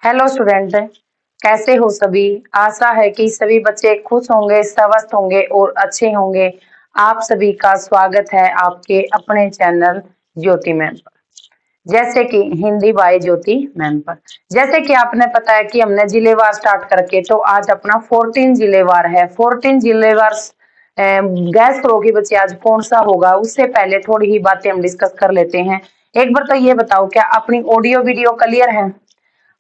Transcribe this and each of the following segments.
Hello student, कैसे हो सभी। आशा है कि सभी बच्चे खुश होंगे, स्वस्थ होंगे और अच्छे होंगे। आप सभी का स्वागत है आपके अपने चैनल ज्योति मैम पर, जैसे कि हिंदी बाय ज्योति मैम पर। जैसे कि आपने पता है कि हमने जिलेवार स्टार्ट करके, तो आज अपना 14 जिलेवार है। 14 जिलेवार गैस करो कि बच्चे आज कौन सा होगा। उससे पहले थोड़ी ही बातें हम डिस्कस कर लेते हैं। एक बार तो ये बताओ, क्या अपनी ऑडियो वीडियो क्लियर है?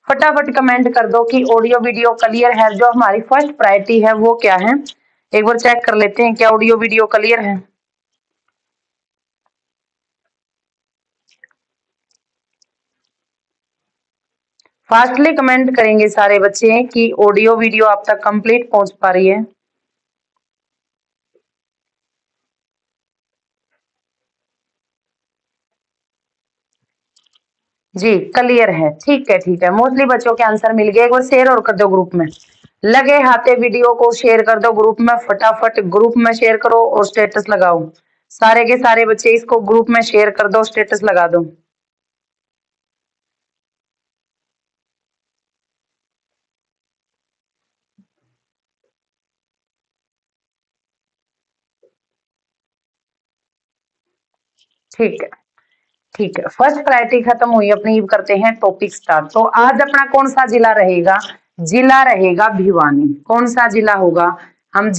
फटाफट कमेंट कर दो कि ऑडियो वीडियो क्लियर है। जो हमारी फर्स्ट प्रायोरिटी है वो क्या है, एक बार चेक कर लेते हैं क्या ऑडियो वीडियो क्लियर है। फास्टली कमेंट करेंगे सारे बच्चे कि ऑडियो वीडियो आप तक कंप्लीट पहुंच पा रही है। जी क्लियर है, ठीक है ठीक है। मोस्टली बच्चों के आंसर मिल गए। एक बार शेयर और कर दो ग्रुप में, लगे हाथे वीडियो को शेयर कर दो ग्रुप में। फटाफट ग्रुप में शेयर करो और स्टेटस लगाओ। सारे के सारे बच्चे इसको ग्रुप में शेयर कर दो, स्टेटस लगा दो। ठीक है ठीक है, फर्स्ट प्रायोरिटी खत्म हुई अपनी। करते हैं टॉपिक स्टार्ट। तो आज अपना कौन सा जिला रहेगा? जिला रहेगा भिवानी। कौन सा जिला होगा? हम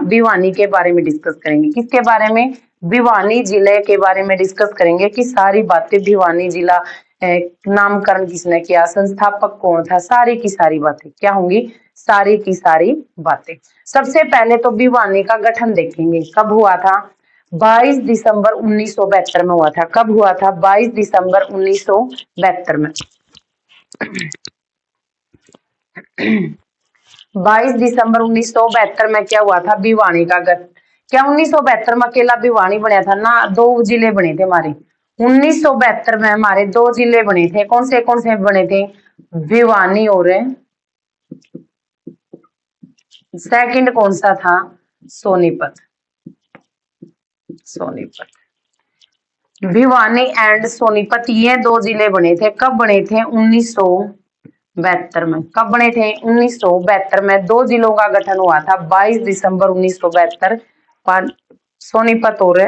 भिवानी के बारे में डिस्कस करेंगे। किसके बारे में? भिवानी जिले के बारे में डिस्कस करेंगे कि सारी बातें भिवानी जिला, नामकरण किसने किया, संस्थापक कौन था, सारी की सारी बातें क्या होंगी, सारी की सारी बातें। सबसे पहले तो भिवानी का गठन देखेंगे, कब हुआ था? 22 दिसंबर 1972 में हुआ था। कब हुआ था? 22 दिसंबर 1972 में। 22 दिसंबर 1972 में क्या हुआ था? भिवानी का गठन। क्या 1972 में अकेला भिवानी बना था? ना, दो जिले बने थे हमारे। 1972 में हमारे दो जिले बने थे। कौन से बने थे? भिवानी और सेकंड कौन सा था? सोनीपत। सोनीपत, भिवानी एंड सोनीपत, ये दो जिले बने थे। कब बने थे? 1972 में। कब बने थे? 1972 में दो जिलों का गठन हुआ था, 22 दिसंबर 1972 पर। सोनीपत और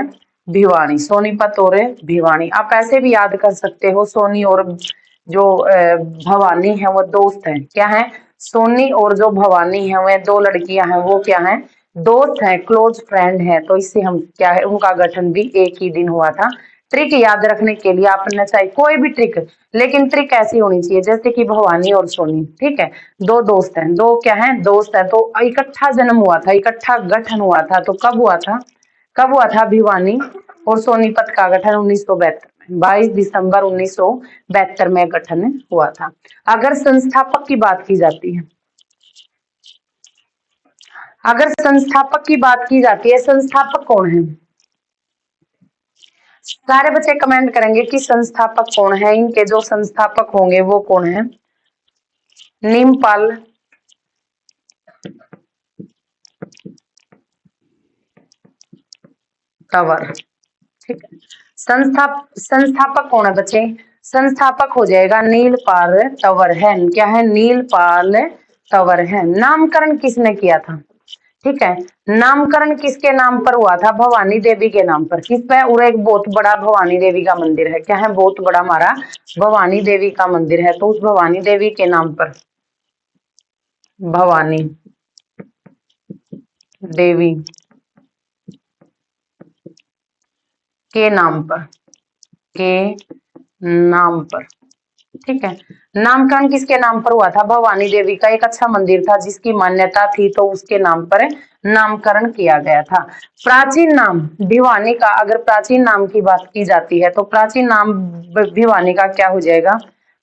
भिवानी, सोनीपत और भिवानी। आप ऐसे भी याद कर सकते हो, सोनी और जो भवानी है वो दोस्त हैं। क्या है? सोनी और जो भवानी है वह दो लड़कियां हैं, वो क्या है? दोस्त हैं, क्लोज फ्रेंड है। तो इससे हम क्या है, उनका गठन भी एक ही दिन हुआ था। ट्रिक याद रखने के लिए आपने चाहे कोई भी ट्रिक, लेकिन ट्रिक ऐसी होनी चाहिए जैसे कि भवानी और सोनी, ठीक है, दो दोस्त हैं, दो क्या है, दोस्त है, तो इकट्ठा जन्म हुआ था, इकट्ठा गठन हुआ था। तो कब हुआ था? कब हुआ था भिवानी और सोनीपत का गठन? 1972 में। 22 दिसंबर 1972 में गठन हुआ था। अगर संस्थापक की बात की जाती है, अगर संस्थापक की बात की जाती है, संस्थापक कौन है? सारे बच्चे कमेंट करेंगे कि संस्थापक कौन है। इनके जो संस्थापक होंगे वो कौन है? नीमपाल, तंवर, ठीक है। संस्थापक कौन है बच्चे? संस्थापक हो जाएगा नीलपाल तंवर है। क्या है? नीलपाल तंवर है। नामकरण किसने किया था? ठीक है, नामकरण किसके नाम पर हुआ था? भवानी देवी के नाम पर। किस पे? और एक बहुत बड़ा भवानी देवी का मंदिर है। क्या है? बहुत बड़ा हमारा भवानी देवी का मंदिर है, तो उस भवानी देवी के नाम पर, भवानी देवी के नाम पर, के नाम पर, ठीक है। नामकरण किसके नाम पर हुआ था? भवानी देवी का एक अच्छा मंदिर था जिसकी मान्यता थी, तो उसके नाम पर नामकरण किया गया था। प्राचीन नाम भिवानी का, अगर प्राचीन नाम की बात की जाती है तो प्राचीन नाम भिवानी का क्या हो जाएगा?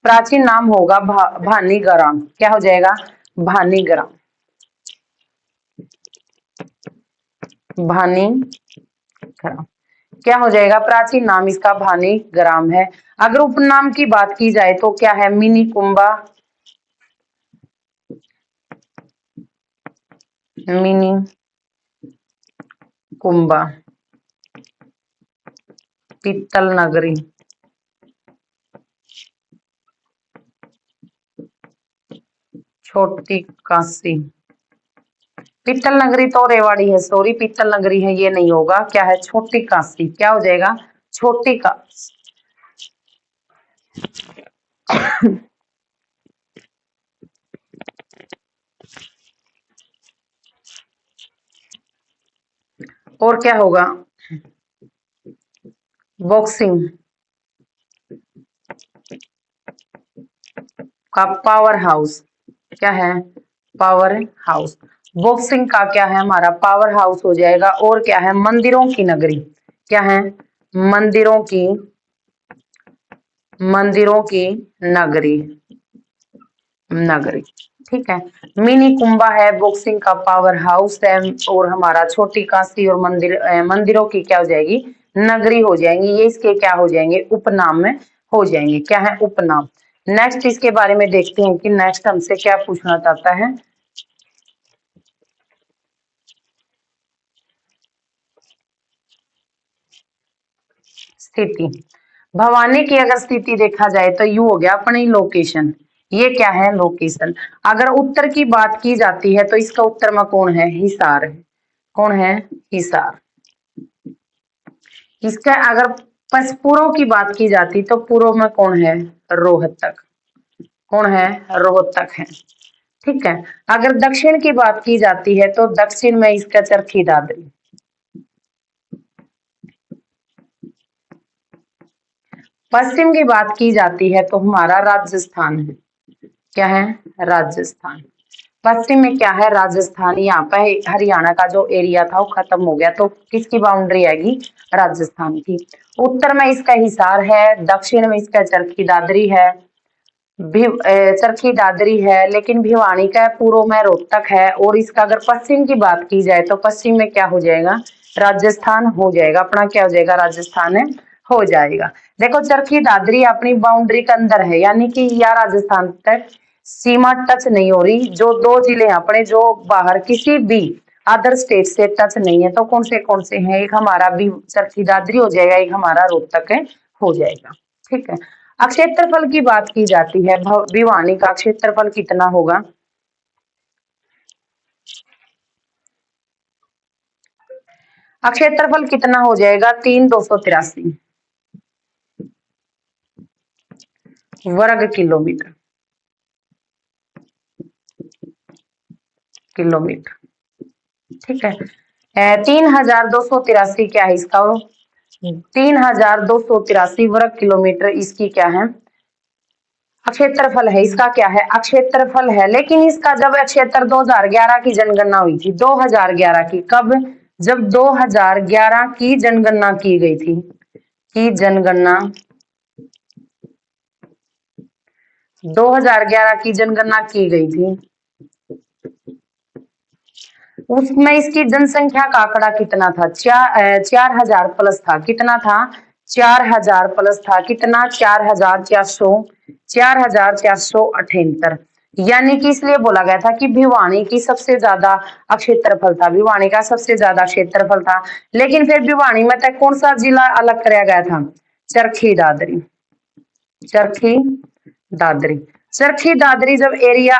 प्राचीन नाम होगा भानीग्राम। क्या हो जाएगा? भानीग्राम, भानीग्राम। क्या हो जाएगा? प्राचीन नाम इसका भानीग्राम है। अगर उपनाम की बात की जाए तो क्या है? मिनी कुंभा, मिनी कुंभा, पीतल नगरी, छोटी काशी। पीतल नगरी तो रेवाड़ी है, सॉरी पीतल नगरी है, ये नहीं होगा। क्या है? छोटी काशी। क्या हो जाएगा? छोटी काशी। और क्या होगा? बॉक्सिंग का पावर हाउस। क्या है? Power house. बॉक्सिंग का क्या है? हमारा पावर हाउस हो जाएगा। और क्या है? मंदिरों की नगरी। क्या है? मंदिरों की नगरी। नगरी। ठीक है। मिनी कुंभा है, बॉक्सिंग का पावर हाउस है, और हमारा छोटी काशी और मंदिरों की क्या हो जाएगी? नगरी हो जाएंगी। ये इसके क्या हो जाएंगे? उपनाम में हो जाएंगे। क्या है? उपनाम। नेक्स्ट इसके बारे में देखते हैं कि नेक्स्ट हमसे क्या पूछना चाहता है। स्थिति। भवानी की अगर स्थिति देखा जाए तो यू हो गया अपनी लोकेशन। ये क्या है? लोकेशन। अगर उत्तर की बात की जाती है तो इसका उत्तर में कौन है? हिसार है। कौन है? हिसार। इसका अगर पूर्व की बात की जाती तो पूर्व में कौन है? रोहतक। कौन है? रोहतक है। ठीक है। अगर दक्षिण की बात की जाती है तो दक्षिण में इसका चरखी दादरी। पश्चिम की बात की जाती है तो हमारा राजस्थान है। क्या है? राजस्थान। पश्चिम में क्या है? राजस्थान। यहाँ पे हरियाणा का जो एरिया था वो खत्म हो गया, तो किसकी बाउंड्री आएगी? राजस्थान की। उत्तर में इसका हिसार है, दक्षिण में इसका चरखी दादरी है, चरखी दादरी है, लेकिन भिवानी का पूर्व में रोहतक है। और इसका अगर पश्चिम की बात की जाए तो पश्चिम में क्या हो जाएगा? राजस्थान हो जाएगा। अपना क्या हो जाएगा? राजस्थान हो जाएगा। देखो चरखी दादरी अपनी बाउंड्री के अंदर है, यानी कि या राजस्थान तक सीमा टच नहीं हो रही। जो दो जिले हैं अपने जो बाहर किसी भी अदर स्टेट से टच नहीं है, तो कौन से हैं? एक हमारा भी चरखी दादरी हो जाएगा, एक हमारा रोहतक हो जाएगा। ठीक है। क्षेत्रफल की बात की जाती है, भिवानी का क्षेत्रफल कितना होगा? क्षेत्रफल कितना हो जाएगा? 3,283 वर्ग किलोमीटर। ठीक है। 3,283 क्या है इसका? 3,283 वर्ग किलोमीटर इसकी क्या है? क्षेत्रफल है। इसका क्या है? क्षेत्रफल है। लेकिन इसका जब क्षेत्र 2011 की जनगणना हुई थी, 2011 की, कब? जब 2011 की जनगणना की गई थी, की जनगणना 2011 की जनगणना की गई थी, उसमें इसकी जनसंख्या का आंकड़ा कितना था? 4,000 प्लस था। कितना था? 4,000 प्लस था। कितना? 4,478। यानी कि इसलिए बोला गया था कि भिवानी की सबसे ज्यादा क्षेत्रफल था, भिवानी का सबसे ज्यादा क्षेत्रफल था। लेकिन फिर भिवानी में तक कौन सा जिला अलग कराया गया था? चरखी दादरी। चरखी दादरी। चरखी दादरी जब एरिया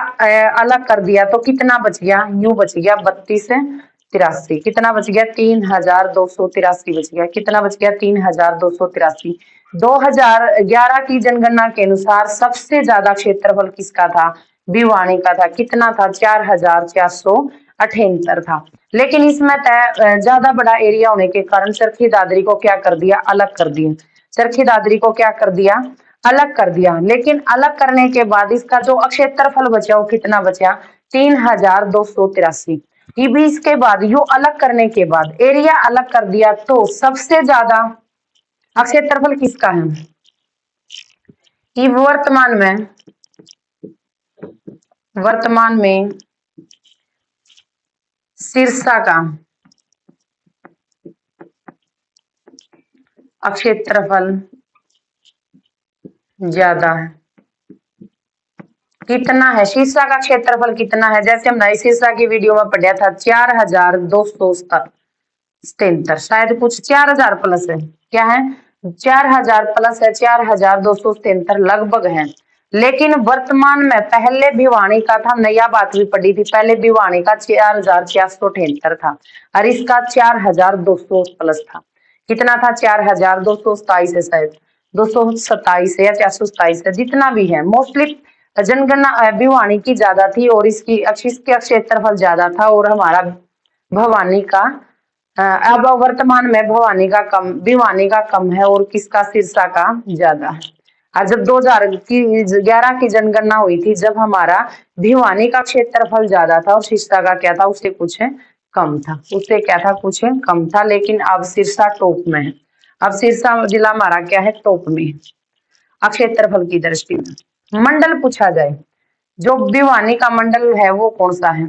अलग कर दिया तो कितना बच गया? यू बच गया 3283। कितना बच गया? 3,283 बच गया। कितना बच गया? 3,283। 2011 की जनगणना के अनुसार सबसे ज्यादा क्षेत्रफल किसका था? भिवानी का था। कितना था? 4,478 था। लेकिन इसमें ज्यादा बड़ा एरिया होने के कारण चरखी दादरी को क्या कर दिया? अलग कर दिया। चरखी दादरी को क्या कर दिया? अलग कर दिया। लेकिन अलग करने के बाद इसका जो क्षेत्रफल बचा वो कितना बचा? 3,283। ये भी इसके बाद यू अलग करने के बाद एरिया अलग कर दिया तो सबसे ज्यादा क्षेत्रफल किसका है? ये वर्तमान में सिरसा का क्षेत्रफल ज्यादा है। कितना है? शीर्षा का क्षेत्रफल कितना है? जैसे हमने शीर्षा की वीडियो में पढ़ा था 4,277, शायद कुछ 4,000 प्लस है। क्या है? 4,000 प्लस है, 4,277 लगभग है। लेकिन वर्तमान में पहले भिवानी का था, नया बात भी पड़ी थी, पहले भिवानी का 4,678 था और इसका 4,200 प्लस था। कितना था? 4,227 है शायद, 227 है या 427 है, जितना भी है। मोस्टली जनगणना भिवानी की ज्यादा थी और इसका क्षेत्रफल ज्यादा था और हमारा भवानी का अब वर्तमान में भिवानी का कम है और किसका? सिरसा का ज्यादा है। और जब 2011 की जनगणना हुई थी, जब हमारा भिवानी का क्षेत्रफल ज्यादा था और सिरसा का क्या था? उससे कुछ कम था, उससे क्या था? कुछ कम था। लेकिन अब सिरसा टॉप में है, अब सिरसा जिला हमारा क्या है? टॉप में है अब क्षेत्रफल की दृष्टि में। मंडल पूछा जाए, जो भिवानी का मंडल है वो कौन सा है?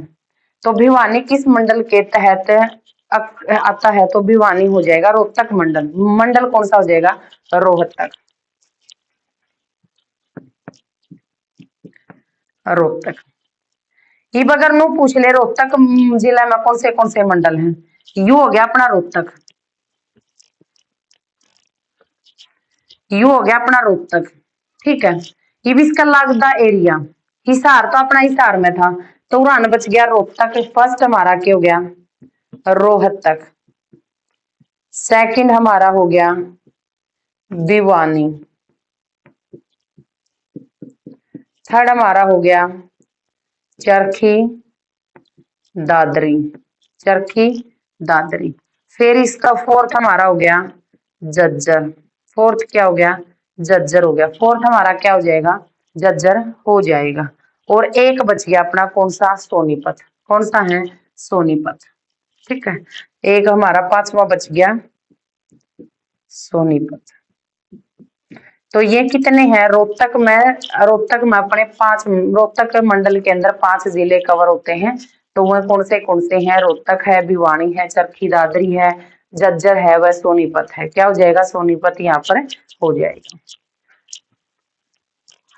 तो भिवानी किस मंडल के तहत आता है? तो भिवानी हो जाएगा रोहतक मंडल। मंडल कौन सा हो जाएगा? रोहतक। रोहतक। अब अगर नु पूछ ले रोहतक जिला में कौन से मंडल हैं, यू हो गया अपना रोहतक, यू हो गया अपना रोहतक, ठीक है। अब इसका लगदा एरिया, हिसार तो अपना हिसार में था, तो उड़ान बच गया रोहतक। फर्स्ट हमारा क्या हो गया? रोहतक। सेकंड हमारा हो गया भिवानी। थर्ड हमारा हो गया चरखी दादरी। चरखी दादरी। फिर इसका फोर्थ हमारा हो गया झज्जर। फोर्थ क्या हो गया? झज्जर हो गया। फोर्थ हमारा क्या हो जाएगा? झज्जर हो जाएगा। और एक बच गया अपना कौन सा? सोनीपत। कौन सा है? सोनीपत, ठीक है। एक हमारा पांचवा बच गया सोनीपत। तो ये कितने हैं? रोहतक में अपने रोहतक मंडल के अंदर 5 जिले कवर होते हैं। तो वह कौन से हैं? रोहतक है, भिवानी है, चरखी दादरी है, झज्जर है, वह सोनीपत है। क्या हो जाएगा? सोनीपत यहाँ पर हो जाएगा।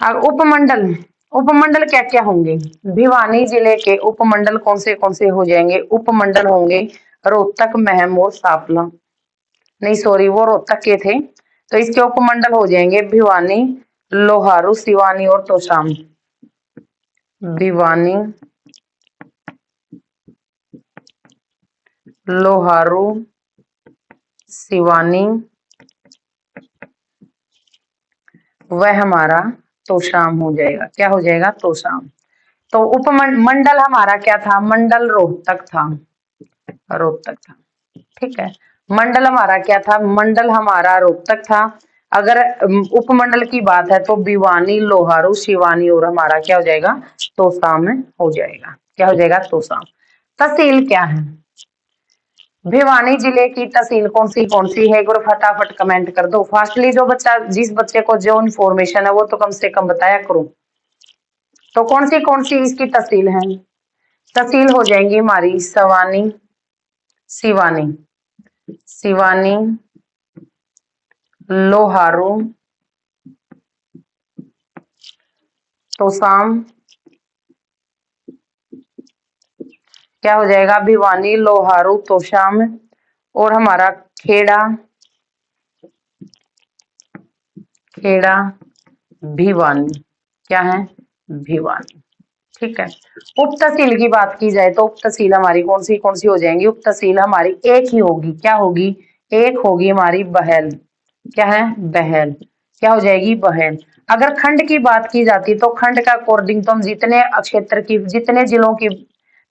अब उपमंडल, उपमंडल क्या क्या होंगे? भिवानी जिले के उपमंडल कौन से हो जाएंगे? उपमंडल होंगे रोहतक, महम और सांपला। नहीं सॉरी, वो रोहतक के थे, तो इसके उपमंडल हो जाएंगे भिवानी, लोहारू, सिवानी और तोशाम। भिवानी, लोहारू, सिवानी, वह हमारा तोशाम हो जाएगा। क्या हो जाएगा? तोशाम। तो उपमंडल हमारा क्या था? मंडल रोहतक था, रोहतक था, ठीक है। मंडल हमारा क्या था? मंडल हमारा रोहतक था। अगर उपमंडल की बात है तो भिवानी, लोहारू, शिवानी और हमारा क्या हो जाएगा? तोशाम हो जाएगा। क्या हो जाएगा? तोशाम। तहसील क्या है? भिवानी जिले की तहसील कौन सी है? एक बार फटाफट कमेंट कर दो फास्टली। जो बच्चा, जिस बच्चे को जो इन्फॉर्मेशन है वो तो कम से कम बताया करो। तो कौन सी इसकी तहसील है? तहसील हो जाएंगी हमारी सवानी, सिवानी, सिवानी, लोहारू, तोशाम, क्या हो जाएगा? भिवानी, लोहारू, तोशाम और हमारा खेड़ा, खेड़ा, भिवानी। क्या है? भिवानी, ठीक है। उप तहसील की बात की जाए तो उप तहसील हमारी कौन सी हो जाएंगी? उप तहसील हमारी एक ही होगी। क्या होगी? एक होगी हमारी बहल। क्या है? बहल। क्या हो जाएगी? बहल। अगर खंड की बात की जाती तो खंड का अकॉर्डिंग तो हम जितने क्षेत्र की, जितने जिलों की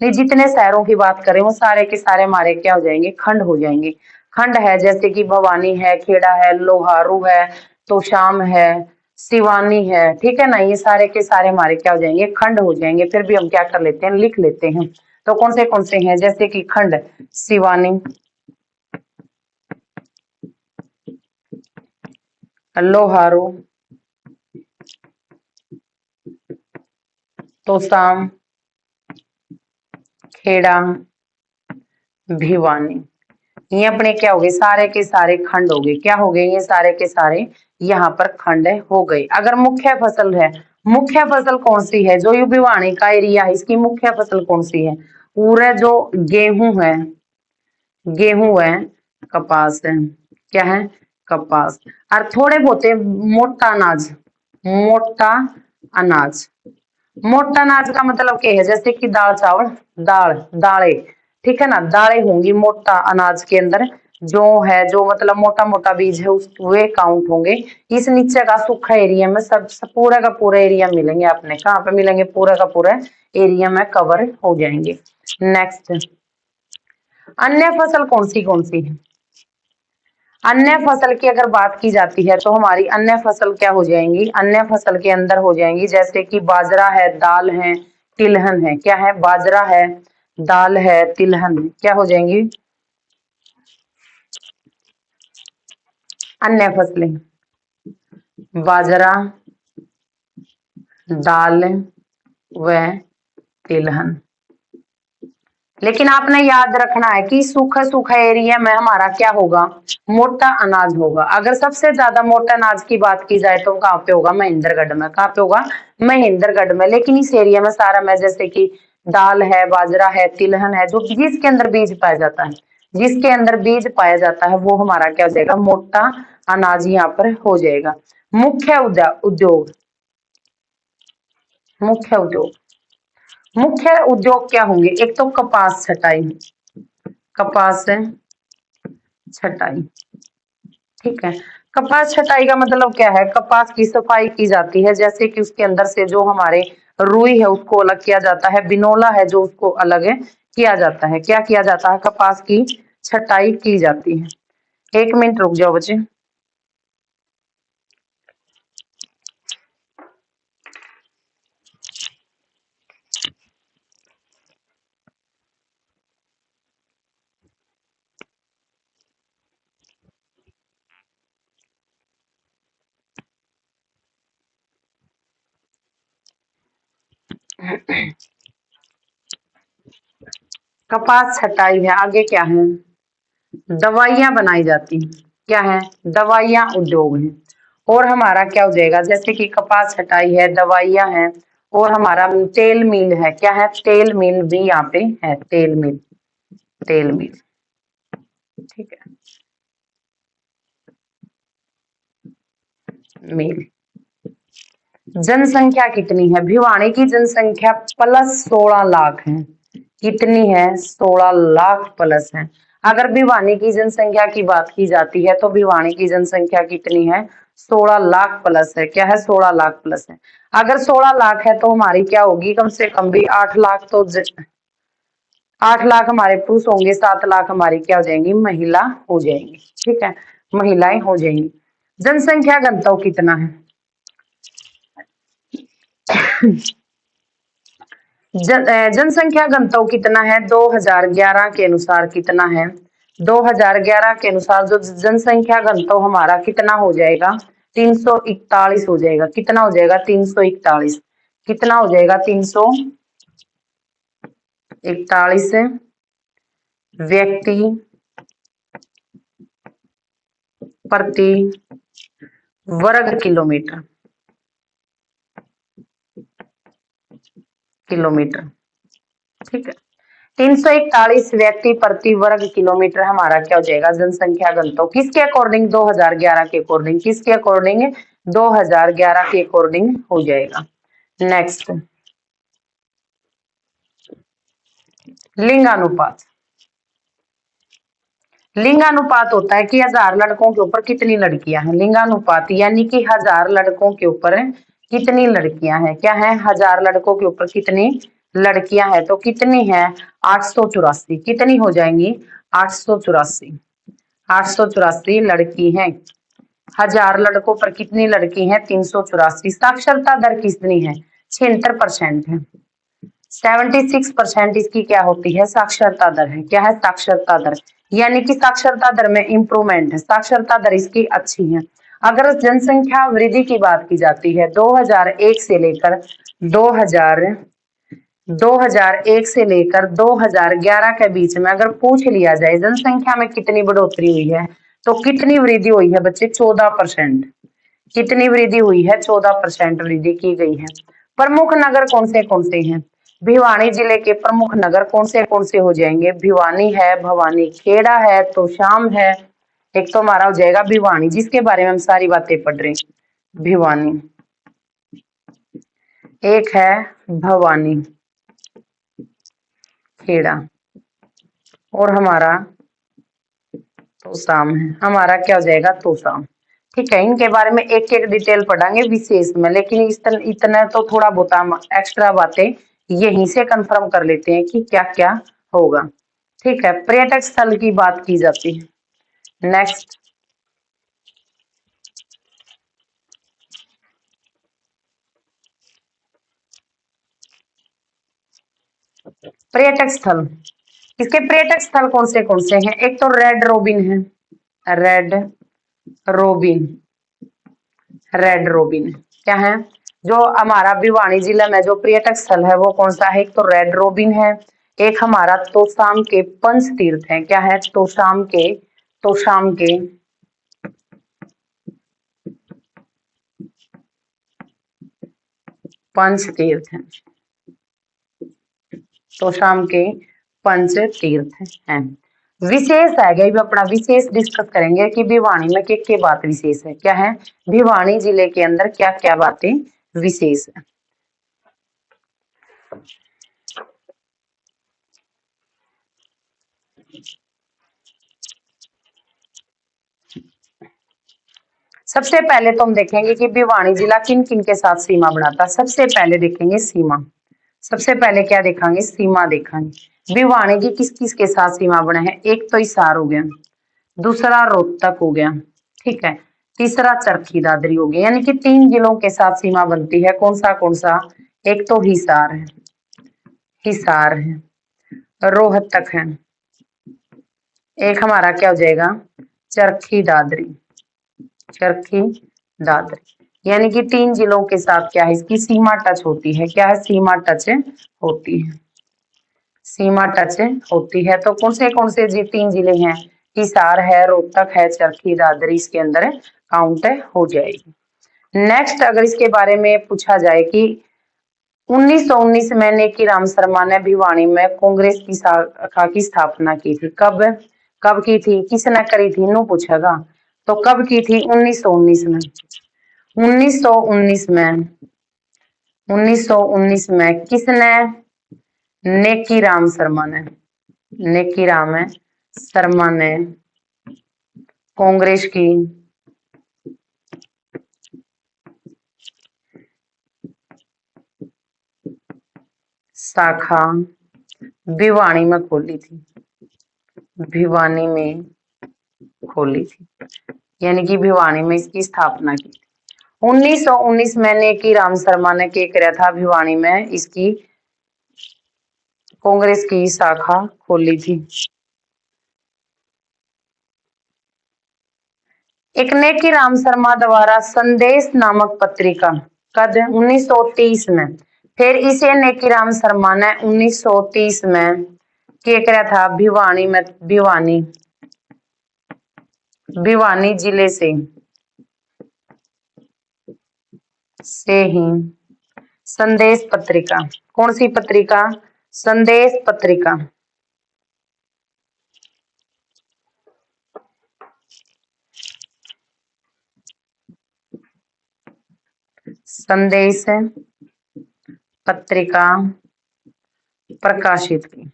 नहीं, जितने शहरों की बात करें वो सारे के सारे हमारे क्या हो जाएंगे? खंड हो जाएंगे। खंड है जैसे कि भवानी है, खेड़ा है, लोहारू है, तोशाम है, शिवानी है, ठीक है ना। ये सारे के सारे हमारे क्या हो जाएंगे? खंड हो जाएंगे। फिर भी हम क्या कर लेते हैं? लिख लेते हैं। तो कौन से हैं? जैसे कि खंड शिवानी, लोहारू, तोशाम, खेड़ा, भिवानी। ये अपने क्या हो गए? सारे के सारे खंड हो गए। क्या हो गए? ये सारे के सारे यहाँ पर खंड हो गए। अगर मुख्य फसल है, मुख्य फसल कौन सी है? जो ये भिवानी का एरिया है इसकी मुख्य फसल कौन सी है? पूरा जो गेहूं है, गेहूं है, कपास है। क्या है? कपास। और थोड़े बहुत मोटा अनाज, मोटा अनाज। मोटा अनाज का मतलब क्या है, जैसे कि दाल चावल, दालें, ठीक है ना, दालें होंगी मोटा अनाज के अंदर। जो है, जो मतलब मोटा मोटा बीज है उस वे काउंट होंगे। इस नीचे का सूखा एरिया में सब पूरा का पूरा एरिया मिलेंगे अपने, कहाँ पे मिलेंगे, पूरा का पूरा एरिया में कवर हो जाएंगे। नेक्स्ट, अन्य फसल कौन सी है। अन्य फसल की अगर बात की जाती है तो हमारी अन्य फसल क्या हो जाएंगी, अन्य फसल के अंदर हो जाएंगी जैसे कि बाजरा है, दाल है, तिलहन है। क्या है, बाजरा है, दाल है, तिलहन है, क्या हो जाएंगी अन्य फसलें। बाजरा, दाल व तिलहन। लेकिन आपने याद रखना है कि सूखा सूखा एरिया में हमारा क्या होगा, मोटा अनाज होगा। अगर सबसे ज्यादा मोटा अनाज की बात की जाए तो कहाँ पे होगा, महेंद्रगढ़ में। कहाँ पे होगा, महेंद्रगढ़ में। लेकिन इस एरिया में सारा में जैसे कि दाल है, बाजरा है, तिलहन है, जो जिसके अंदर बीज पाया जाता है, जिसके अंदर बीज पाया जाता है वो हमारा क्या हो जाएगा, मोटा अनाज यहाँ पर हो जाएगा। मुख्य उद्योग, मुख्य उद्योग, मुख्य उद्योग क्या होंगे, एक तो कपास छटाई, कपास छटाई, ठीक है। कपास छटाई का मतलब क्या है, कपास की सफाई की जाती है, जैसे कि उसके अंदर से जो हमारे रुई है उसको अलग किया जाता है, बिनोला है जो उसको अलग किया जाता है। क्या किया जाता है, कपास की छटाई की जाती है। 1 मिनट रुक जाओ बच्चे। कपास छटाई है, आगे क्या है, दवाइयां बनाई जाती हैं। क्या है, दवाइयां उद्योग है। और हमारा क्या हो जाएगा, जैसे कि कपास छटाई है, दवाइयां हैं, और हमारा तेल मिल है। क्या है, तेल मिल भी यहाँ पे है, तेल मिल, तेल मिल, ठीक है, मिल। जनसंख्या कितनी है, भिवाड़ी की जनसंख्या +16 लाख है। कितनी है, 16 लाख प्लस है। अगर भिवानी की जनसंख्या की बात की जाती है तो भिवानी की जनसंख्या कितनी है, 16 लाख प्लस है। क्या है, 16 लाख प्लस है। अगर 16 लाख है तो हमारी क्या होगी, कम से कम भी 8 लाख तो 8 लाख हमारे पुरुष होंगे, 7 लाख हमारी क्या हो जाएंगी, महिला हो जाएंगी, ठीक है, महिलाएं हो जाएंगी। जनसंख्या घनत्व कितना है, जनसंख्या घनत्व कितना है, 2011 के अनुसार कितना है, 2011 के अनुसार जो जनसंख्या घनत्व हमारा कितना हो जाएगा, 341 हो जाएगा। कितना हो जाएगा, 341। कितना हो जाएगा, 341 व्यक्ति प्रति वर्ग किलोमीटर, किलोमीटर, ठीक है। 341 व्यक्ति प्रति वर्ग किलोमीटर हमारा क्या हो जाएगा, जनसंख्या घनत्व। किसके अकॉर्डिंग, 2011 के अकॉर्डिंग, किसके अकॉर्डिंग, 2011 के अकॉर्डिंग हो जाएगा। नेक्स्ट, लिंगानुपात। लिंगानुपात होता है कि 1000 लड़कों के ऊपर कितनी लड़कियां हैं। लिंगानुपात यानी कि 1000 लड़कों के ऊपर कितनी लड़कियां हैं। क्या है, 1000 लड़कों के ऊपर कितनी लड़कियां हैं, तो कितनी है, 884। कितनी हो जाएंगी, 884, 884 लड़की हैं। 1000 लड़कों पर कितनी लड़की हैं, 384। साक्षरता दर कितनी है, 76% है। 76% इसकी क्या होती है, साक्षरता दर है। क्या है, साक्षरता दर, यानी कि साक्षरता दर में इंप्रूवमेंट है, साक्षरता दर इसकी अच्छी है। अगर जनसंख्या वृद्धि की बात की जाती है 2001 से लेकर 2001 से लेकर 2011 के बीच में अगर पूछ लिया जाए जनसंख्या में कितनी बढ़ोतरी हुई है, तो कितनी वृद्धि हुई है बच्चे, 14%। कितनी वृद्धि हुई है, 14% वृद्धि की गई है। प्रमुख नगर कौन से हैं, भिवानी जिले के प्रमुख नगर कौन से हो जाएंगे, भिवानी है, भवानी खेड़ा है, तोशाम है, एक तो हमारा हो जाएगा भिवानी, जिसके बारे में हम सारी बातें पढ़ रहे हैं, भिवानी। एक है भवानी खेड़ा और हमारा तोसाम है। हमारा क्या हो जाएगा? तोसाम। ठीक है, इनके बारे में एक एक डिटेल पढ़ांगे विशेष में, लेकिन इतना तो थोड़ा बहुत हम एक्स्ट्रा बातें यहीं से कंफर्म कर लेते हैं कि क्या क्या होगा। ठीक है, पर्यटक स्थल की बात की जाती है। नेक्स्ट, पर्यटक स्थल। इसके पर्यटक स्थल कौन से हैं? एक तो रेड रोबिन है, रेड रोबिन, रेड रोबिन क्या है? जो हमारा भिवानी जिला में जो पर्यटक स्थल है वो कौन सा है? एक तो रेड रोबिन है, एक हमारा तोशाम के पंच तीर्थ है। क्या है? तोशाम के पंच तीर्थ है, तोशाम के पंच तीर्थ हैं। विशेष है गई, अपना विशेष डिस्कस करेंगे कि भिवानी में क्या बात विशेष है। क्या है? भिवानी जिले के अंदर क्या क्या बातें विशेष है। सबसे पहले तो हम देखेंगे कि भिवानी जिला किन किन के साथ सीमा बनाता है। सबसे पहले देखेंगे सीमा। सबसे पहले क्या देखेंगे? सीमा देखेंगे। भिवानी की किस किस के साथ सीमा बना है? एक तो हिसार हो गया, दूसरा रोहतक हो गया, ठीक है, तीसरा चरखी दादरी हो गया। यानी कि 3 जिलों के साथ सीमा बनती है। कौन सा? एक तो हिसार है, हिसार है, रोहतक है, एक हमारा क्या हो जाएगा? चरखी दादरी, चरखी दादरी। यानी कि 3 जिलों के साथ क्या है? इसकी सीमा टच होती है। क्या है? सीमा टच होती है, सीमा टच होती है। तो कौन से जी 3 जिले हैं? हिसार है, रोहतक है, चरखी दादरी इसके अंदर काउंट हो जाएगी। नेक्स्ट, अगर इसके बारे में पूछा जाए कि 1919 में नेकी राम शर्मा ने भिवानी में कांग्रेस की शाखा की स्थापना की थी। कब कब की थी? किसने करी थी? नो पूछेगा तो कब की थी? 1919 में। 1919 में 1919 में किसने? नेकी राम शर्मा ने, नेकी राम शर्मा ने कांग्रेस की शाखा भिवानी में खोली थी, भिवानी में खोली थी। यानी कि भिवानी में इसकी स्थापना की थी। 1919 में नेकी राम शर्मा ने क्या किया था? भिवानी में इसकी कांग्रेस की शाखा खोली थी। एक नेकी राम शर्मा द्वारा संदेश नामक पत्रिका कद 1930 में। फिर इसे नेकी राम शर्मा ने 1930 में क्या किया था? भिवानी में, भिवानी जिले से ही संदेश पत्रिका। कौन सी पत्रिका? संदेश पत्रिका, संदेश पत्रिका प्रकाशित की।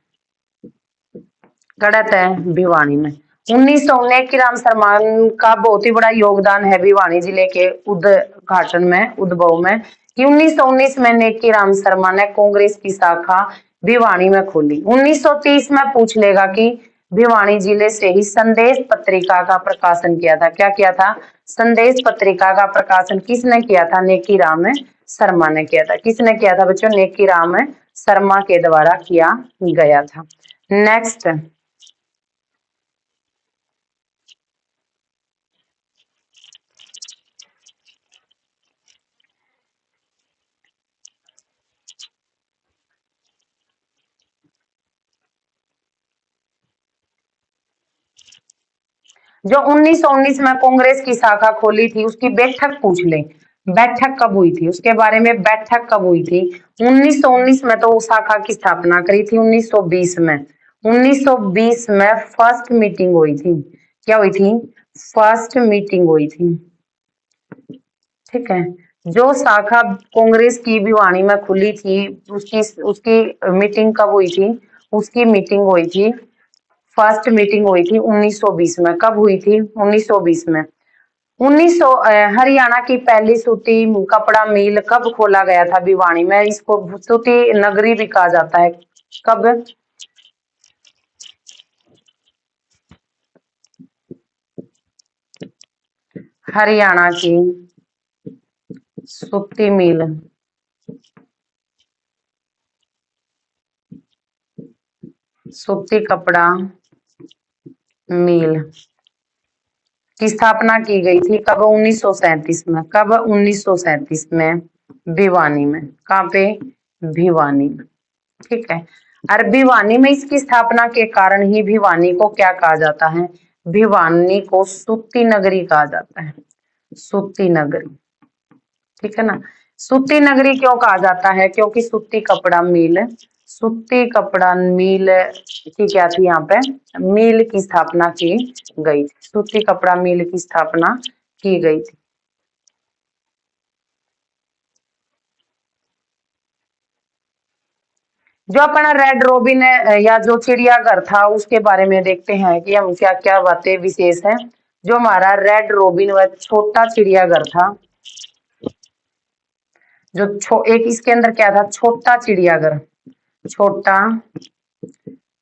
गलत है, भिवानी में। 1919 की राम शर्मा का बहुत ही बड़ा योगदान है भिवानी जिले के उद्घाटन में, उद्भव में, कि 1919 में नेकी राम शर्मा ने कांग्रेस की शाखा भिवानी में खोली। 1930 में पूछ लेगा कि भिवानी जिले से ही संदेश पत्रिका का प्रकाशन किया था। क्या किया था? संदेश पत्रिका का प्रकाशन किसने किया था? नेकी राम शर्मा ने किया था। किसने किया था बच्चों? नेकी राम शर्मा के द्वारा किया गया था। नेक्स्ट, जो 1919 में कांग्रेस की शाखा खोली थी उसकी बैठक पूछ ले। बैठक कब हुई थी उसके बारे में? बैठक कब हुई थी? 1919 में तो शाखा की स्थापना करी थी 1920 में। 1920 में फर्स्ट मीटिंग हुई थी। क्या हुई थी? फर्स्ट मीटिंग हुई थी। ठीक है। जो शाखा कांग्रेस की भिवानी में खुली थी, उसकी उसकी मीटिंग कब हुई थी? उसकी मीटिंग हुई थी, फर्स्ट मीटिंग हुई थी 1920 में। कब हुई थी? 1920 में। 1900 हरियाणा की पहली सूती कपड़ा मिल कब खोला गया था? भिवानी में। इसको सूती नगरी भी कहा जाता है। कब? हरियाणा की सूती मिल सूती कपड़ा मिल की स्थापना की गई थी कब? 1937 में। कब? 1937 में भिवानी में। कहाँ पे? भिवानी में। ठीक है। और भिवानी में इसकी स्थापना के कारण ही भिवानी को क्या कहा जाता है? भिवानी को सूती नगरी कहा जाता है। सूती नगरी। ठीक है ना। सूती नगरी क्यों कहा जाता है? क्योंकि सूती कपड़ा मिल की क्या थी? यहाँ पे मिल की स्थापना की गई थी। सूती कपड़ा मिल की स्थापना की गई थी। जो अपना रेड रोबिन या जो चिड़ियाघर था उसके बारे में देखते हैं कि हम क्या क्या बातें विशेष है। जो हमारा रेड रोबिन व छोटा चिड़ियाघर था, एक इसके अंदर क्या था? छोटा चिड़ियाघर। छोटा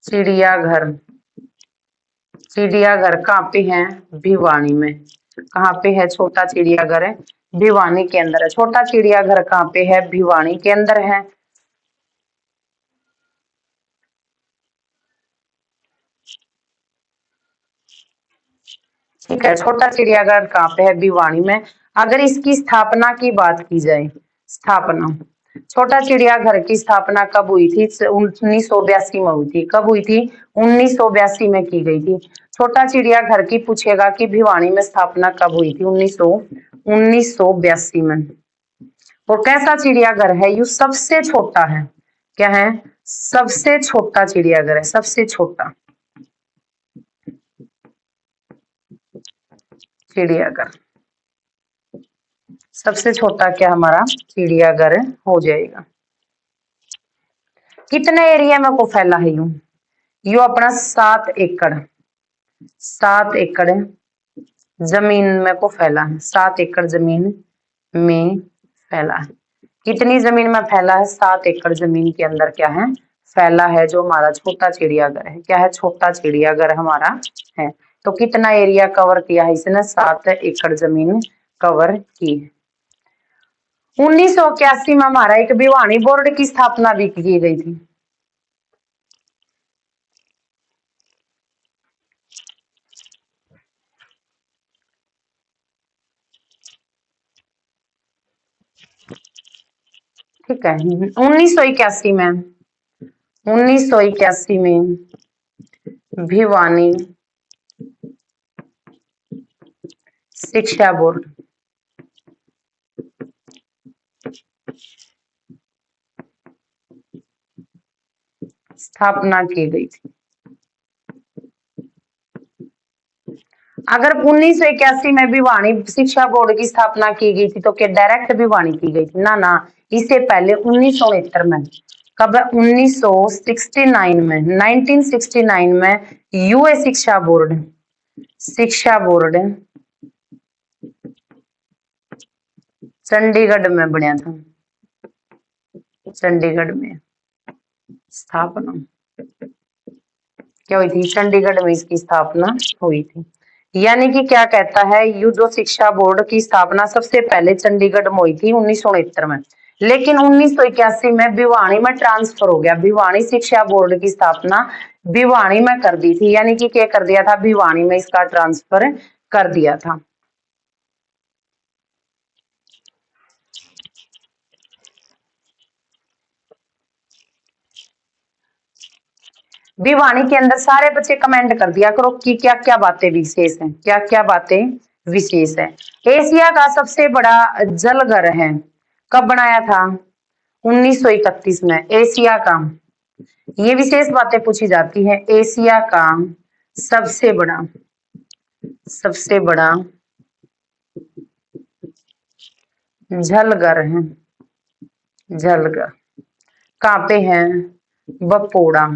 चिड़ियाघर। चिड़ियाघर कहाँ पे है? भिवानी में। कहाँ पे है छोटा चिड़ियाघर? है भिवानी के अंदर है। छोटा चिड़ियाघर कहाँ पे है? भिवानी के अंदर है। ठीक है। छोटा चिड़ियाघर कहाँ पे है? भिवानी में। अगर इसकी स्थापना की बात की जाए, स्थापना, छोटा चिड़ियाघर की स्थापना कब हुई थी? 1982 में हुई थी। कब हुई थी? 1982 में की गई थी। छोटा चिड़ियाघर की पूछेगा कि भिवानी में स्थापना कब हुई थी? 1982 में। और कैसा चिड़ियाघर है? यू सबसे छोटा है। क्या है? सबसे छोटा चिड़ियाघर है। सबसे छोटा चिड़ियाघर। सबसे छोटा क्या हमारा चिड़ियाघर हो जाएगा। कितने एरिया में को फैला है यू अपना 7 एकड़। 7 एकड़ जमीन में को फैला है। 7 एकड़ जमीन में फैला है। कितनी जमीन में फैला है? 7 एकड़ जमीन के अंदर क्या है? फैला है जो हमारा छोटा चिड़ियाघर है। क्या है? छोटा चिड़ियाघर हमारा है। तो कितना एरिया कवर किया है इसने? 7 एकड़ जमीन कवर की है। 1981 में हमारा एक भिवानी बोर्ड की स्थापना भी की गई थी। ठीक है। 1981 में 1981 में भिवानी शिक्षा बोर्ड स्थापना की गई थी। अगर 1981 में भिवानी शिक्षा बोर्ड की स्थापना की गई थी तो क्या डायरेक्ट भिवानी की गई थी? ना ना, इससे पहले 1969 में। कब? 1969 में, 1969 में यूए शिक्षा बोर्ड चंडीगढ़ में बनया था। चंडीगढ़ में स्थापना क्या हुई थी? चंडीगढ़ में इसकी स्थापना हुई थी। यानी कि क्या कहता है यू, जो शिक्षा बोर्ड की स्थापना सबसे पहले चंडीगढ़ में हुई थी 1969 में, लेकिन 1981 में भिवानी में ट्रांसफर हो गया। भिवानी शिक्षा बोर्ड की स्थापना भिवानी में कर दी थी। यानी कि क्या कर दिया था? भिवानी में इसका ट्रांसफर कर दिया था। भिवानी के अंदर सारे बच्चे कमेंट कर दिया करो कि क्या क्या बातें विशेष हैं। क्या क्या बातें विशेष है? एशिया का सबसे बड़ा जलघर है। कब बनाया था? 1931 में। एशिया का, ये विशेष बातें पूछी जाती है। एशिया का सबसे बड़ा झलगर है, झलगर। कहाँ पे है? बपोड़ा,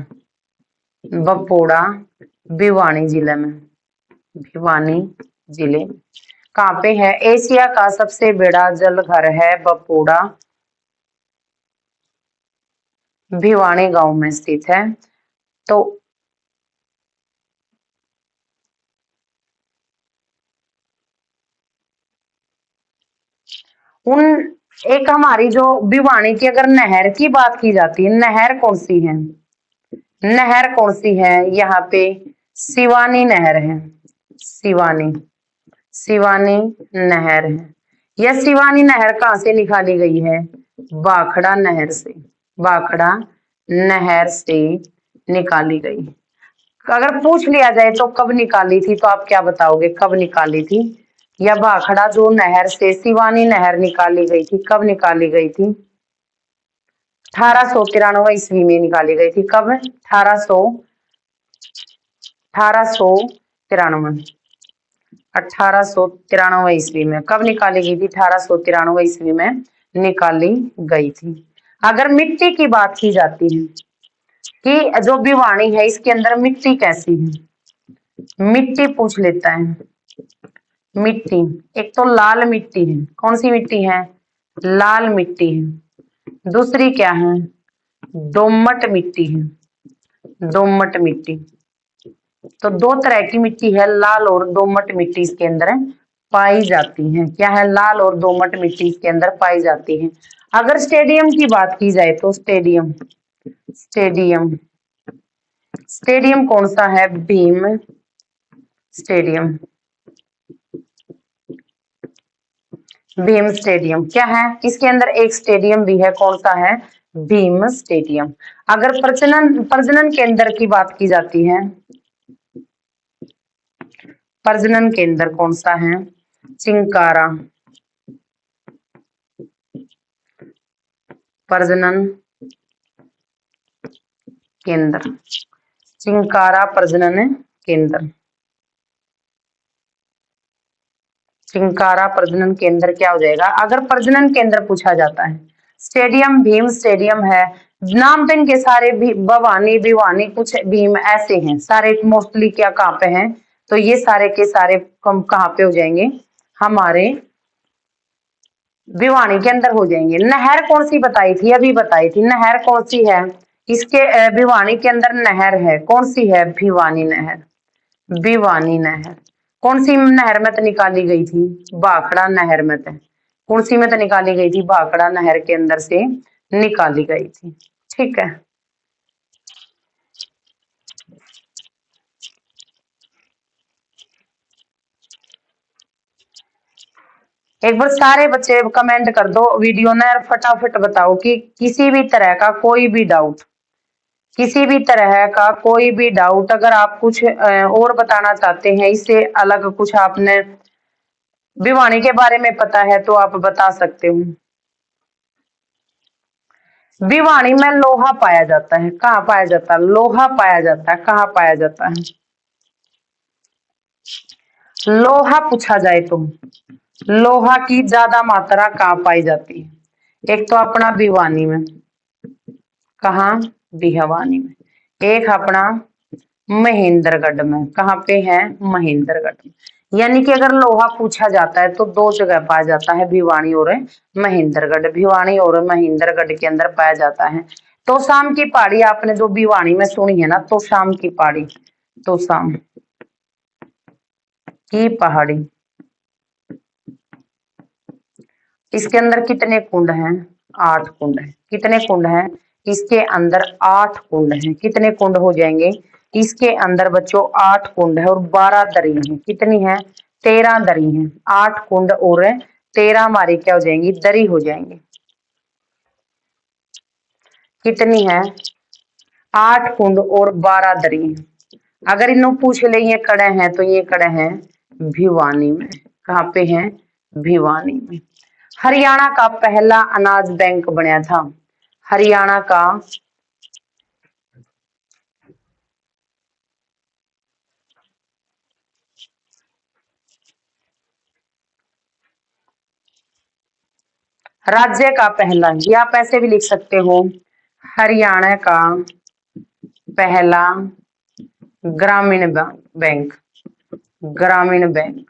बपोड़ा भिवानी जिले में, भिवानी जिले में। कहाँ पे है? एशिया का सबसे बड़ा जलघर है बपोड़ा, भिवानी गांव में स्थित है। तो उन एक हमारी जो भिवानी की अगर नहर की बात की जाती है, नहर कौन सी है? नहर कौन सी है? यहाँ पे शिवानी नहर है, शिवानी, शिवानी नहर है। यह शिवानी नहर कहाँ से निकाली गई है? भाखड़ा नहर से, भाखड़ा नहर से निकाली गई। अगर पूछ लिया जाए तो कब निकाली थी, तो आप क्या बताओगे कब निकाली थी? या भाखड़ा जो नहर से शिवानी नहर निकाली गई थी, कब निकाली गई थी? 1893 ईस्वी में निकाली गई थी। कब? 1893, 1893 ईस्वी में। कब निकाली गई थी? 1893 ईस्वी में निकाली गई थी। अगर मिट्टी की बात की जाती है कि जो भिवानी है इसके अंदर मिट्टी कैसी है, मिट्टी पूछ लेता है। मिट्टी, एक तो लाल मिट्टी है। कौन सी मिट्टी है? लाल मिट्टी है। दूसरी क्या है? दोमट मिट्टी है, दोमट मिट्टी। तो दो तरह की मिट्टी है, लाल और दोमट मिट्टी इसके अंदर पाई जाती है। क्या है? लाल और दोमट मिट्टी इसके अंदर पाई जाती है। अगर स्टेडियम की बात की जाए तो स्टेडियम, स्टेडियम, स्टेडियम कौन सा है? Bhim stadium, Bhim stadium. क्या है? इसके अंदर एक स्टेडियम भी है। कौन सा है? भीम स्टेडियम। अगर प्रजनन प्रजनन केंद्र की बात की जाती है, प्रजनन केंद्र कौन सा है? चिंकारा, प्रजनन केंद्र, चिंकारा प्रजनन केंद्र। चिंकारा प्रजनन केंद्र क्या हो जाएगा? अगर प्रजनन केंद्र पूछा जाता है, स्टेडियम भीम स्टेडियम है। नाम तो इनके सारे भी भवानी भिवानी कुछ भीम ऐसे हैं सारे, मोस्टली क्या कहाँ पे हैं? तो ये सारे के सारे कहाँ पे हो जाएंगे? हमारे भिवानी के अंदर हो जाएंगे। नहर कौन सी बताई थी? अभी बताई थी। नहर कौन सी है? इसके भिवानी के अंदर नहर है। कौन सी है? भिवानी नहर, भिवानी नहर। कौन सी नहर में तो निकाली गई थी? भाखड़ा नहर में तो। कौन सी में तो निकाली गई थी? भाखड़ा नहर के अंदर से निकाली गई थी। ठीक है। एक बार सारे बच्चे कमेंट कर दो वीडियो ना, फटाफट बताओ कि किसी भी तरह का कोई भी डाउट, किसी भी तरह का कोई भी डाउट, अगर आप कुछ और बताना चाहते हैं, इससे अलग कुछ आपने भिवानी के बारे में पता है तो आप बता सकते हो। भिवानी में लोहा पाया जाता है। कहाँ पाया जाता है? लोहा पाया जाता है। कहाँ पाया जाता है? लोहा पूछा जाए तो लोहा की ज्यादा मात्रा कहाँ पाई जाती है? एक तो अपना भिवानी में, कहाँ? भिवानी में। एक अपना महेंद्रगढ़ में। कहाँ पे है? महेंद्रगढ़ में। यानी कि अगर लोहा पूछा जाता है तो दो जगह पाया जाता है, भिवानी और महेंद्रगढ़। भिवानी और महेंद्रगढ़ के अंदर पाया जाता है। तो शाम की पहाड़ी आपने जो भिवानी में सुनी है ना, तो शाम की पहाड़ी, तो शाम की पहाड़ी, इसके अंदर कितने कुंड हैं? 8 कुंड है। कितने कुंड हैं? इसके अंदर 8 कुंड हैं। कितने कुंड हो जाएंगे? इसके अंदर बच्चों 8 कुंड है और 12 दरी है। कितनी है? 13 दरी है। 8 कुंड और 13 हमारी क्या हो जाएंगी? दरी हो जाएंगे। कितनी है? 8 कुंड और 12 दरी है। अगर इन्हों पूछ ले ये कड़े हैं, तो ये कड़े हैं भिवानी में। कहाँ पे हैं? भिवानी में। हरियाणा का पहला अनाज बैंक बनया था। हरियाणा का राज्य का पहला, या आप ऐसे भी लिख सकते हो, हरियाणा का पहला ग्रामीण बैंक। ग्रामीण बैंक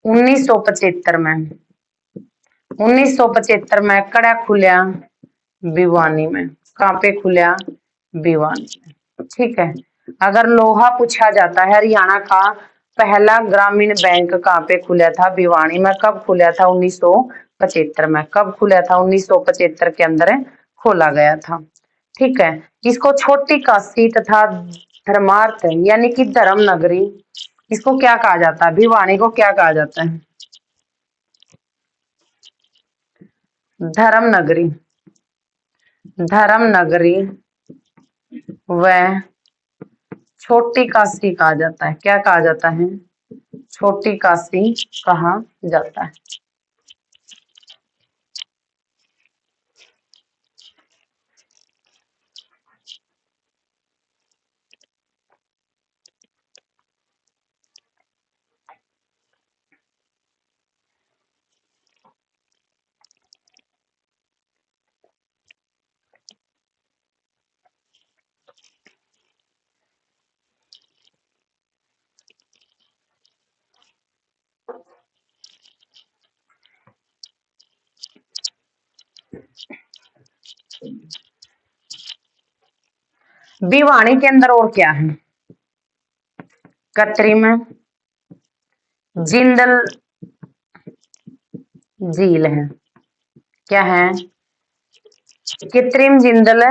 1975 में, 1975 में कड़ा खुलिया भिवानी में। कहाँ पे खुलिया? भिवानी में। ठीक है। अगर लोहा पूछा जाता है, हरियाणा का पहला ग्रामीण बैंक कहाँ पे खुला था? भिवानी में। कब खुला था? 1975 में। कब खुला था? 1975 के अंदर खोला गया था। ठीक है। इसको छोटी काशी तथा धर्मार्थ यानी कि धर्म नगरी, इसको क्या कहा जाता है? भिवानी को क्या कहा जाता है? धर्म नगरी। धर्म नगरी व छोटी काशी कहा जाता है। क्या कहा जाता है? छोटी काशी कहा जाता है। भिवानी के अंदर और क्या है? कृत्रिम जिंदल झील है। क्या है? कृत्रिम जिंदल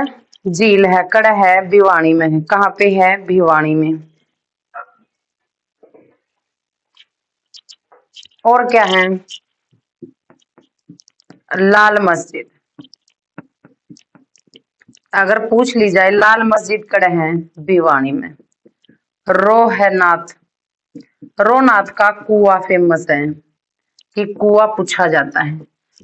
झील है। कड़ है? भिवानी में है। कहाँ पे है? भिवानी में। और क्या है? लाल मस्जिद। अगर पूछ ली जाए लाल मस्जिद कड़ है? भिवानी में। रोहनाथ, रोनाथ का कुआं फेमस है कि कुआं पूछा जाता है,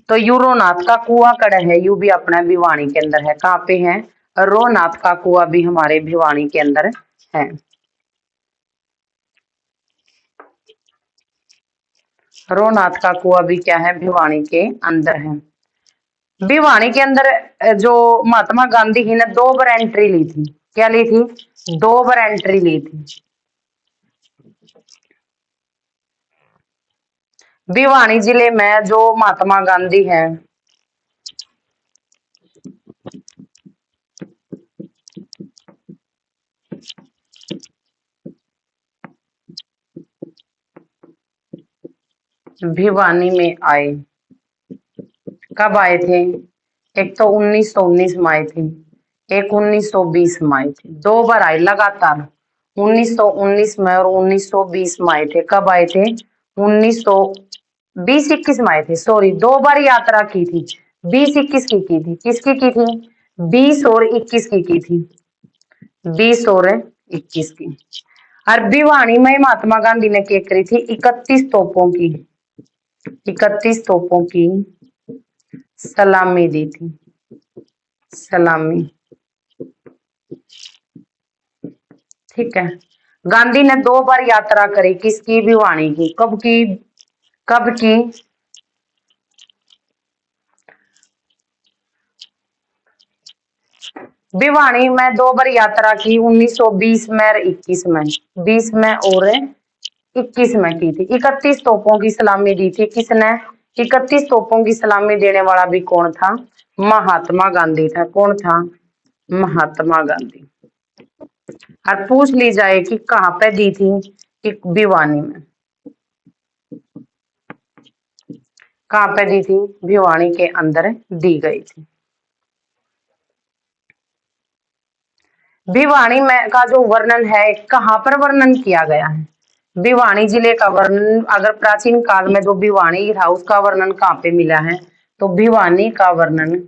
तो यूरोनाथ का कुआं कड़ है? यू भी अपना भिवानी के अंदर है। कहाँ पे है? रोनाथ का कुआं भी हमारे भिवानी के अंदर है। रोनाथ का कुआं भी क्या है? भिवानी के अंदर है। भिवानी के अंदर जो महात्मा गांधी जी ने 2 बार एंट्री ली थी। क्या ली थी? 2 बार एंट्री ली थी। भिवानी जिले में जो महात्मा गांधी है, भिवानी में आए, कब आए थे? एक तो 1919 में आए थे, एक 1920 में आए थे। 2 बार आए लगातार। 1919 में और 1920 में आए थे। कब आए थे? 1920-21 में आए थे। सॉरी, 2 बार यात्रा की थी। 20-21 की थी। किसकी की थी? 20 और 21 की थी। 20 और 21 की। और भिवानी में महात्मा गांधी ने क्या करी थी? 31 तोपों की, 31 तोपों की सलामी दी थी। सलामी। ठीक है। गांधी ने 2 बार यात्रा करी। किसकी? भिवानी की। कब की? कब की? भिवानी में 2 बार यात्रा की, 1920 में और 21 में। 20 में और 21 में की थी। 31 तोपों की सलामी दी थी। किसने? 31 तोपों की सलामी देने वाला भी कौन था? महात्मा गांधी था। कौन था? महात्मा गांधी। और पूछ ली जाए कि कहाँ पे दी थी? एक भिवानी में। कहाँ पे दी थी? भिवानी के अंदर दी गई थी। भिवानी में का जो वर्णन है, कहाँ पर वर्णन किया गया है? भिवानी जिले का वर्णन, अगर प्राचीन काल में जो भिवानी था उसका वर्णन कहाँ पे मिला है? तो भिवानी का वर्णन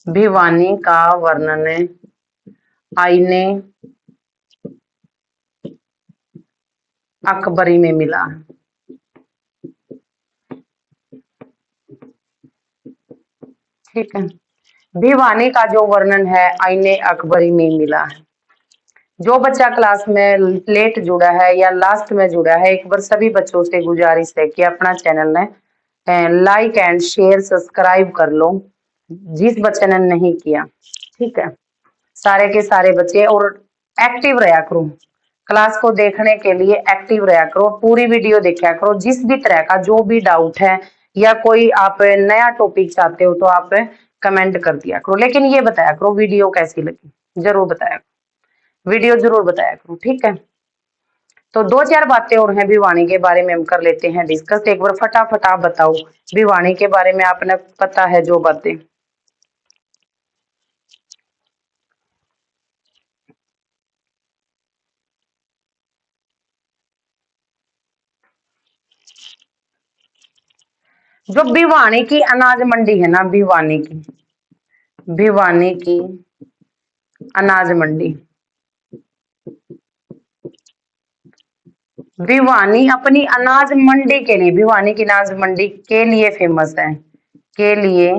भिवानी का वर्णन आईने अकबरी में मिला है। ठीक है। भिवानी का जो वर्णन है आईने अकबरी में मिला है। जो बच्चा क्लास में लेट जुड़ा है या लास्ट में जुड़ा है, एक बार सभी बच्चों से गुजारिश है कि अपना चैनल ने लाइक एंड शेयर सब्सक्राइब कर लो, जिस बच्चे ने नहीं किया। ठीक है, सारे के सारे बच्चे, और एक्टिव रहा करो, क्लास को देखने के लिए एक्टिव रहा करो, पूरी वीडियो देखा करो। जिस भी तरह का जो भी डाउट है या कोई आप नया टॉपिक चाहते हो तो आप कमेंट कर दिया करो, लेकिन ये बताया करो वीडियो कैसी लगी, जरूर बताया करो, वीडियो जरूर बताया करो। ठीक है, तो दो चार बातें और हैं भिवानी के बारे में, हम कर लेते हैं डिस्कस। एक बार फटाफट आप बताओ भिवानी के बारे में, आपने पता है जो बातें। जो भिवानी की अनाज मंडी है ना, भिवानी की अनाज मंडी, भिवानी अपनी अनाज मंडी के लिए, भिवानी की अनाज मंडी के लिए फेमस है, के लिए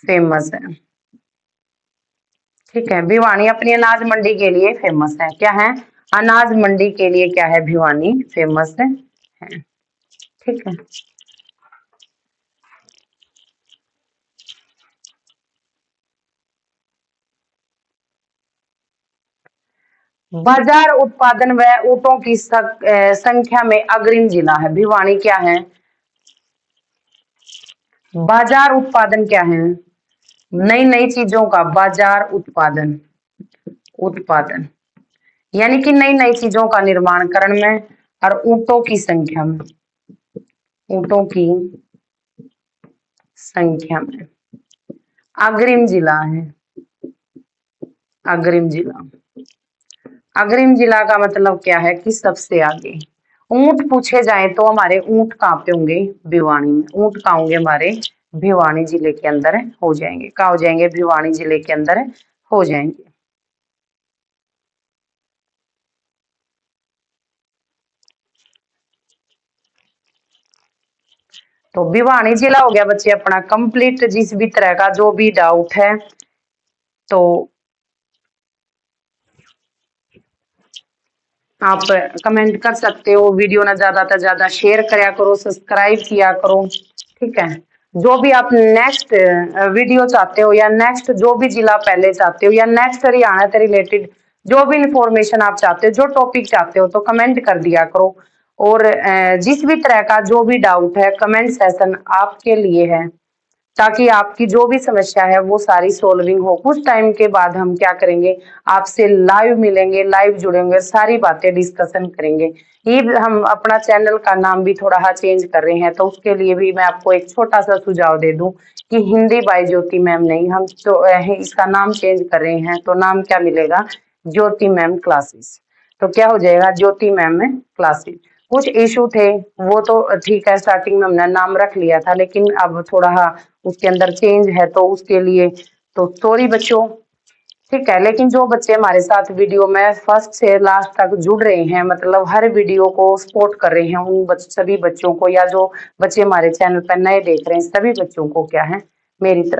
फेमस है। ठीक है, भिवानी अपनी अनाज मंडी के लिए फेमस है। क्या है? अनाज मंडी के लिए क्या है? भिवानी फेमस है। ठीक है, बाजार उत्पादन व ऊँटों की संख्या में अग्रिम जिला है। भिवानी क्या है? बाजार उत्पादन क्या है? नई नई चीजों का बाजार उत्पादन, उत्पादन यानी कि नई नई चीजों का निर्माण करण में, और ऊँटों की संख्या में, ऊँटों की संख्या में अग्रिम जिला है। अग्रिम जिला, अग्रिम जिला का मतलब क्या है कि सबसे आगे। ऊंट पूछे जाए तो हमारे ऊंट कहाँ पे होंगे? भिवानी में। ऊंट कहाँ होंगे? हमारे भिवानी जिले के अंदर हो जाएंगे। कहाँ हो जाएंगे? भिवानी जिले के अंदर हो जाएंगे। तो भिवानी जिला हो गया बच्चे अपना कंप्लीट। जिस भी तरह का जो भी डाउट है तो आप कमेंट कर सकते हो। वीडियो ना ज्यादा से ज्यादा शेयर करया करो, सब्सक्राइब किया करो। ठीक है, जो भी आप नेक्स्ट वीडियो चाहते हो, या नेक्स्ट जो भी जिला पहले चाहते हो, या नेक्स्ट हरियाणा से रिलेटेड जो भी इंफॉर्मेशन आप चाहते हो, जो टॉपिक चाहते हो, तो कमेंट कर दिया करो। और जिस भी तरह का जो भी डाउट है, कमेंट सेशन आपके लिए है, ताकि आपकी जो भी समस्या है वो सारी सोल्विंग हो। कुछ टाइम के बाद हम क्या करेंगे, आपसे लाइव मिलेंगे, लाइव जुड़ेंगे, सारी बातें डिस्कशन करेंगे। ये हम अपना चैनल का नाम भी थोड़ा चेंज कर रहे हैं, तो उसके लिए भी मैं आपको एक छोटा सा सुझाव दे दूं कि हिंदी बाय ज्योति मैम नहीं, हम तो इसका नाम चेंज कर रहे हैं। तो नाम क्या मिलेगा? ज्योति मैम क्लासेस। तो क्या हो जाएगा? ज्योति मैम क्लासेस। कुछ इशू थे वो तो ठीक है, स्टार्टिंग में हमने नाम रख लिया था, लेकिन अब थोड़ा उसके अंदर चेंज है, तो उसके लिए तो सॉरी बच्चों। ठीक है, लेकिन जो बच्चे हमारे साथ वीडियो में फर्स्ट से लास्ट तक जुड़ रहे हैं, मतलब हर वीडियो को सपोर्ट कर रहे हैं, उन सभी बच्चों को, या जो बच्चे हमारे चैनल पर नए देख रहे हैं, सभी बच्चों को क्या है मेरी तरफ